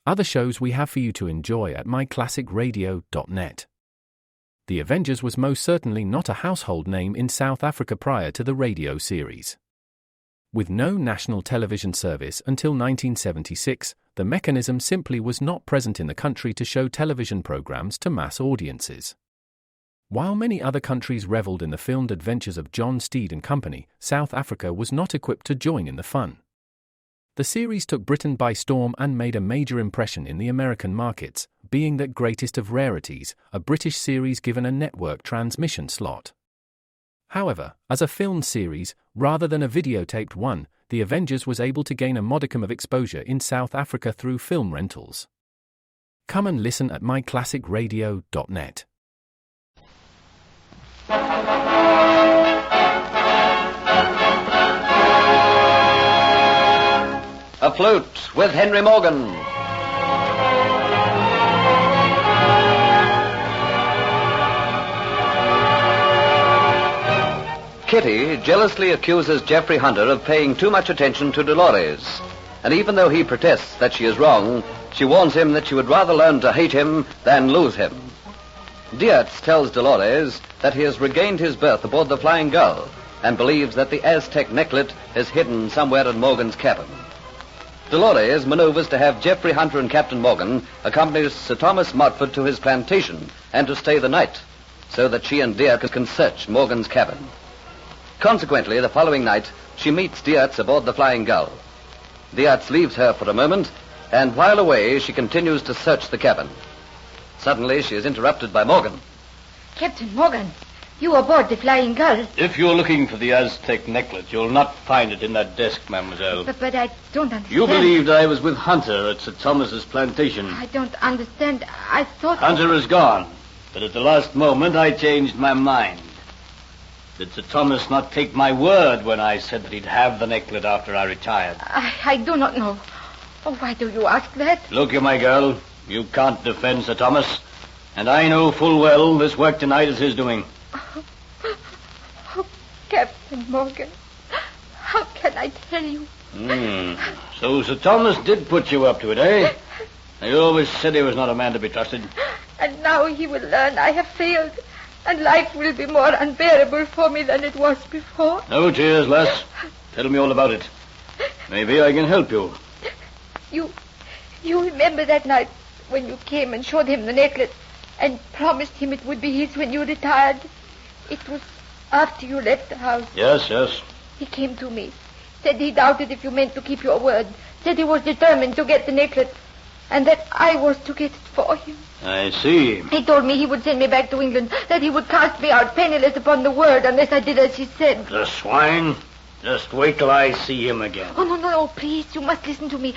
other shows we have for you to enjoy at myclassicradio.net. The Avengers was most certainly not a household name in South Africa prior to the radio series. With no national television service until 1976, the mechanism simply was not present in the country to show television programs to mass audiences. While many other countries reveled in the filmed adventures of John Steed and company, South Africa was not equipped to join in the fun. The series took Britain by storm and made a major impression in the American markets, being that greatest of rarities, a British series given a network transmission slot. However, as a filmed series, rather than a videotaped one, The Avengers was able to gain a modicum of exposure in South Africa through film rentals. Come and listen at myclassicradio.net. Afloat with Henry Morgan. Kitty jealously accuses Jeffrey Hunter of paying too much attention to Dolores. And even though he protests that she is wrong, she warns him that she would rather learn to hate him than lose him. Dietz tells Dolores that he has regained his berth aboard the Flying Gull and believes that the Aztec necklet is hidden somewhere in Morgan's cabin. Dolores maneuvers to have Jeffrey Hunter and Captain Morgan accompany Sir Thomas Modford to his plantation and to stay the night, so that she and Dietz can search Morgan's cabin. Consequently, the following night, she meets Dietz aboard the Flying Gull. Dietz leaves her for a moment, and while away, she continues to search the cabin. Suddenly, she is interrupted by Morgan. Captain Morgan, you aboard the Flying Gull. If you're looking for the Aztec necklet, you'll not find it in that desk, mademoiselle. But I don't understand. You believed I was with Hunter at Sir Thomas's plantation. I don't understand. I thought... Hunter is gone, but at the last moment I changed my mind. Did Sir Thomas not take my word when I said that he'd have the necklet after I retired? I do not know. Oh, why do you ask that? Look here, my girl. You can't defend Sir Thomas. And I know full well this work tonight is his doing. Oh, Captain Morgan, how can I tell you? So Sir Thomas did put you up to it, eh? I always said he was not a man to be trusted. And now he will learn I have failed, and life will be more unbearable for me than it was before. No tears, lass. Tell me all about it. Maybe I can help you. You remember that night when you came and showed him the necklace and promised him it would be his when you retired? It was after you left the house. Yes. He came to me, said he doubted if you meant to keep your word, said he was determined to get the necklace, and that I was to get it for him. I see. He told me he would send me back to England, that he would cast me out penniless upon the world unless I did as he said. The swine. Just wait till I see him again. Oh, no, please, you must listen to me.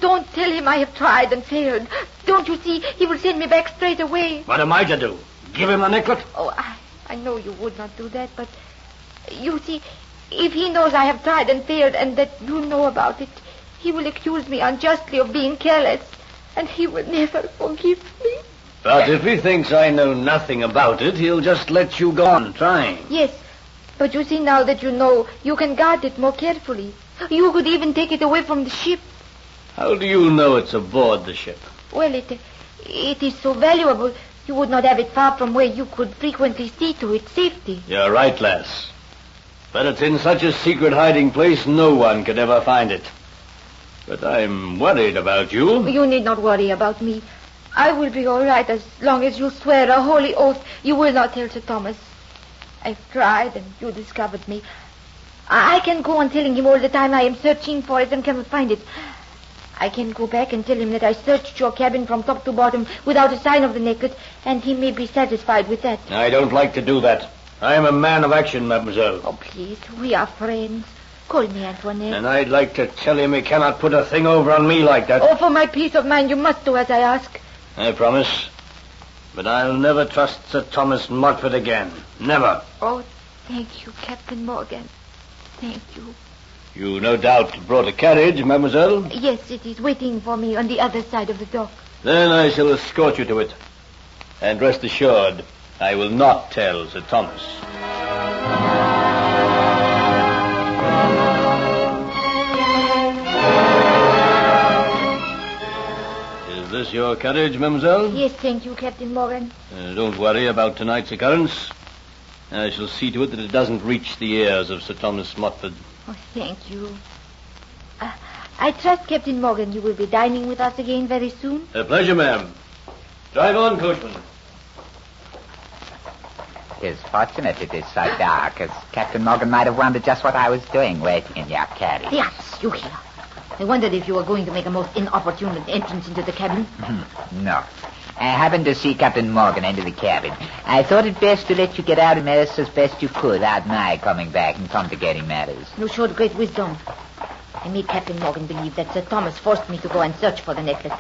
Don't tell him I have tried and failed. Don't you see, he will send me back straight away. What am I to do? Give him the necklet? Oh, I know you would not do that, but you see, if he knows I have tried and failed and that you know about it, he will accuse me unjustly of being careless, and he will never forgive me. But if he thinks I know nothing about it, he'll just let you go on trying. Yes, but you see, now that you know, you can guard it more carefully. You could even take it away from the ship. How do you know it's aboard the ship? Well, it is so valuable, you would not have it far from where you could frequently see to its safety. You're right, lass. But it's in such a secret hiding place, no one could ever find it. But I'm worried about you. You need not worry about me. I will be all right as long as you swear a holy oath you will not tell Sir Thomas. I've tried and you discovered me. I can go on telling him all the time I am searching for it and cannot find it. I can go back and tell him that I searched your cabin from top to bottom without a sign of the necklace, and he may be satisfied with that. I don't like to do that. I am a man of action, mademoiselle. Oh, please, we are friends. Call me Antoinette. And I'd like to tell him he cannot put a thing over on me like that. Oh, for my peace of mind, you must do as I ask. I promise. But I'll never trust Sir Thomas Modford again. Never. Oh, thank you, Captain Morgan. Thank you. You no doubt brought a carriage, mademoiselle? Yes, it is waiting for me on the other side of the dock. Then I shall escort you to it. And rest assured, I will not tell Sir Thomas. Is this your carriage, mademoiselle? Yes, thank you, Captain Morgan. Don't worry about tonight's occurrence. I shall see to it that it doesn't reach the ears of Sir Thomas Motford. Oh, thank you. I trust, Captain Morgan, you will be dining with us again very soon. A pleasure, ma'am. Drive on, coachman. It's fortunate it is so dark, as Captain Morgan might have wondered just what I was doing waiting in your carriage. Yes, you here. I wondered if you were going to make a most inopportune entrance into the cabin. No. I happened to see Captain Morgan into the cabin. I thought it best to let you get out of this as best you could without my coming back and complicating matters. You showed great wisdom. I made Captain Morgan believe that Sir Thomas forced me to go and search for the necklace.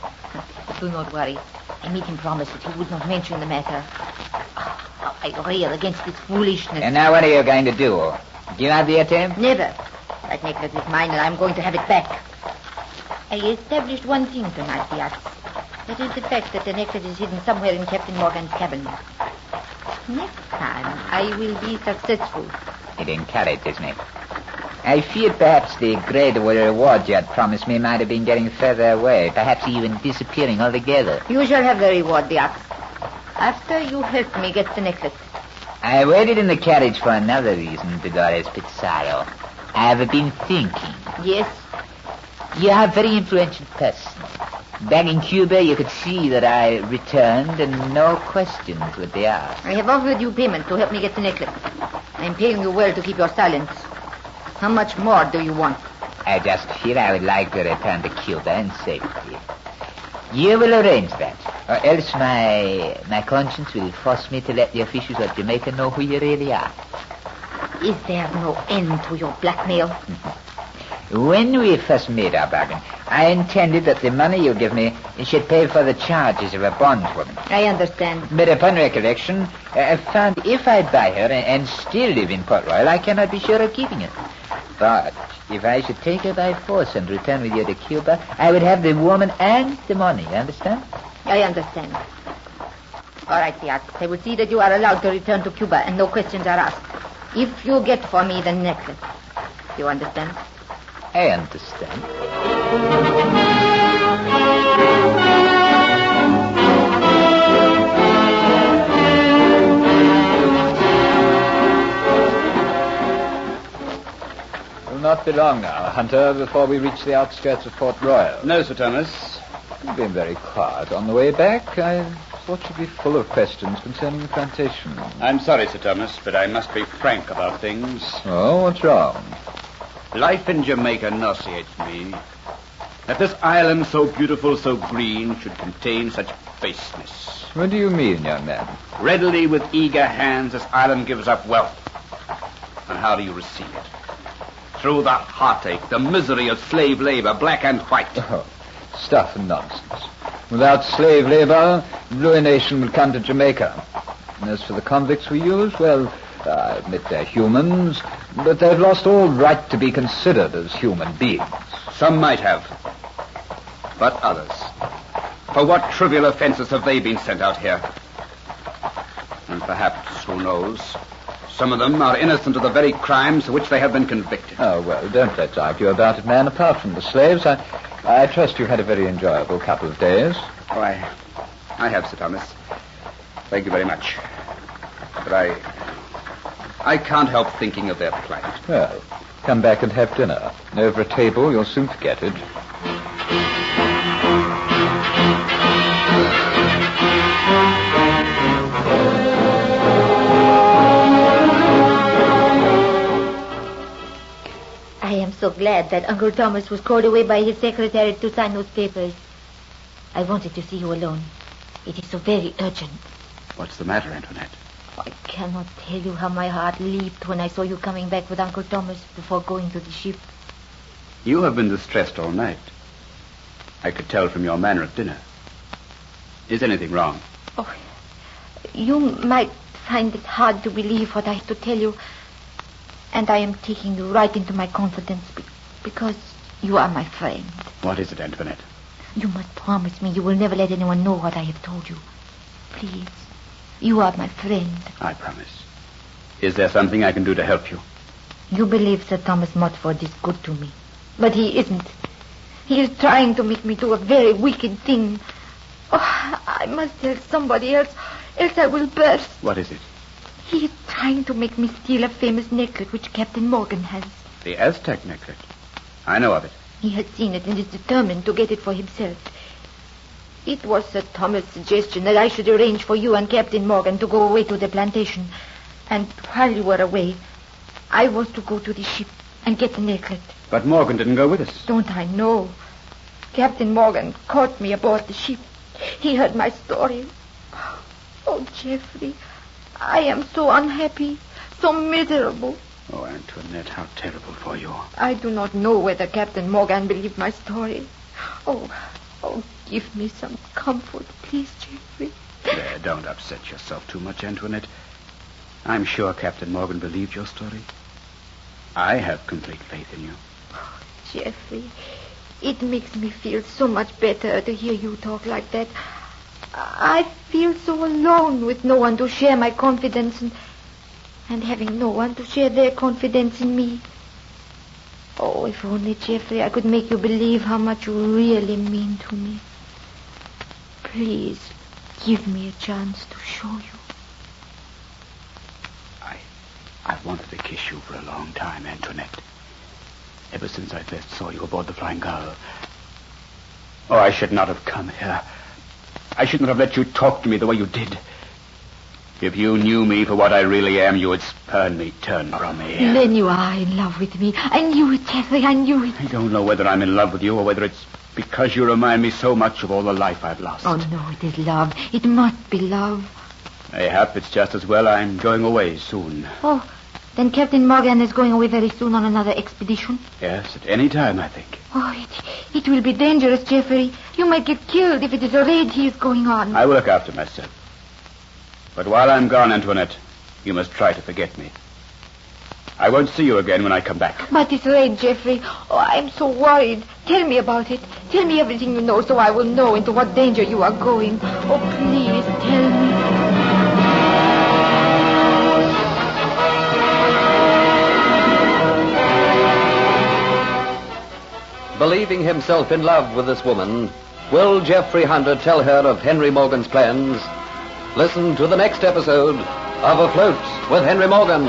But do not worry. I made him promise that he would not mention the matter. How I rail against this foolishness. And now what are you going to do? Give up the attempt? Never. That necklace is mine, and I'm going to have it back. I established one thing tonight, Fiat. That is the fact that the necklace is hidden somewhere in Captain Morgan's cabin. Next time, I will be successful. It encourages me. I feared perhaps the great reward you had promised me might have been getting further away, perhaps even disappearing altogether. You shall have the reward, Fiat. After you helped me get the necklace. I waited in the carriage for another reason, Dolores Pizarro. I have been thinking. Yes? You are a very influential person. Back in Cuba, you could see that I returned and no questions would be asked. I have offered you payment to help me get the necklace. I'm paying you well to keep your silence. How much more do you want? I just feel I would like to return to Cuba in safety. You will arrange that, or else my conscience will force me to let the officials of Jamaica know who you really are. Is there no end to your blackmail? When we first made our bargain, I intended that the money you give me should pay for the charges of a bondwoman. I understand. But upon recollection, I found if I buy her and still live in Port Royal, I cannot be sure of keeping her. But if I should take her by force and return with you to Cuba, I would have the woman and the money. You understand? I understand. All right, Fiat. I will see that you are allowed to return to Cuba and no questions are asked. If you get for me the necklace. You understand? I understand. Will not be long now, Hunter, before we reach the outskirts of Port Royal. No, Sir Thomas. You've been very quiet on the way back. I thought you'd be full of questions concerning the plantation. I'm sorry, Sir Thomas, but I must be frank about things. Oh, what's wrong? Life in Jamaica nauseates me. That this island, so beautiful, so green, should contain such baseness. What do you mean, young man? Readily, with eager hands, this island gives up wealth. And how do you receive it? Through the heartache, the misery of slave labor, black and white. Oh, stuff and nonsense. Without slave labor, ruination would come to Jamaica. And as for the convicts we use, well, I admit they're humans, but they've lost all right to be considered as human beings. Some might have. But others. For what trivial offenses have they been sent out here? And perhaps, who knows, some of them are innocent of the very crimes for which they have been convicted. Oh, well, don't let's argue about it, man. Apart from the slaves, I trust you had a very enjoyable couple of days. Oh, I have, Sir Thomas. Thank you very much. But I can't help thinking of their plight. Well, come back and have dinner. Over a table, you'll soon forget it. I am so glad that Uncle Thomas was called away by his secretary to sign those papers. I wanted to see you alone. It is so very urgent. What's the matter, Antoinette? I cannot tell you how my heart leaped when I saw you coming back with Uncle Thomas before going to the ship. You have been distressed all night. I could tell from your manner at dinner. Is anything wrong? Oh, you might find it hard to believe what I have to tell you. And I am taking you right into my confidence because you are my friend. What is it, Antoinette? You must promise me you will never let anyone know what I have told you. Please. You are my friend. I promise. Is there something I can do to help you? You believe Sir Thomas Motford is good to me. But he isn't. He is trying to make me do a very wicked thing. Oh, I must tell somebody else I will burst. What is it? He is trying to make me steal a famous necklace which Captain Morgan has. The Aztec necklace. I know of it. He has seen it and is determined to get it for himself. It was Sir Thomas' suggestion that I should arrange for you and Captain Morgan to go away to the plantation. And while you were away, I was to go to the ship and get the necklace. But Morgan didn't go with us. Don't I know? Captain Morgan caught me aboard the ship. He heard my story. Oh, Geoffrey, I am so unhappy, so miserable. Oh, Antoinette, how terrible for you. I do not know whether Captain Morgan believed my story. Oh, give me some comfort, please, Geoffrey. There, don't upset yourself too much, Antoinette. I'm sure Captain Morgan believed your story. I have complete faith in you. Oh, Geoffrey, it makes me feel so much better to hear you talk like that. I feel so alone with no one to share my confidence and having no one to share their confidence in me. Oh, if only, Geoffrey, I could make you believe how much you really mean to me. Please, give me a chance to show you. I've wanted to kiss you for a long time, Antoinette. Ever since I first saw you aboard the Flying Gull. Oh, I should not have come here. I should not have let you talk to me the way you did. If you knew me for what I really am, you would spurn me, turn from me. Then you are in love with me. I knew it, Geoffrey, I knew it. I don't know whether I'm in love with you or whether it's because you remind me so much of all the life I've lost. Oh, no, it is love. It must be love. Mayhap it's just as well I'm going away soon. Oh, then Captain Morgan is going away very soon on another expedition? Yes, at any time, I think. Oh, it will be dangerous, Geoffrey. You might get killed if it is a raid he is going on. I will look after myself. But while I'm gone, Antoinette, you must try to forget me. I won't see you again when I come back. But this raid, Geoffrey. Oh, I'm so worried. Tell me about it. Tell me everything you know so I will know into what danger you are going. Oh, please, tell me. Believing himself in love with this woman, will Geoffrey Hunter tell her of Henry Morgan's plans? Listen to the next episode of Afloat with Henry Morgan.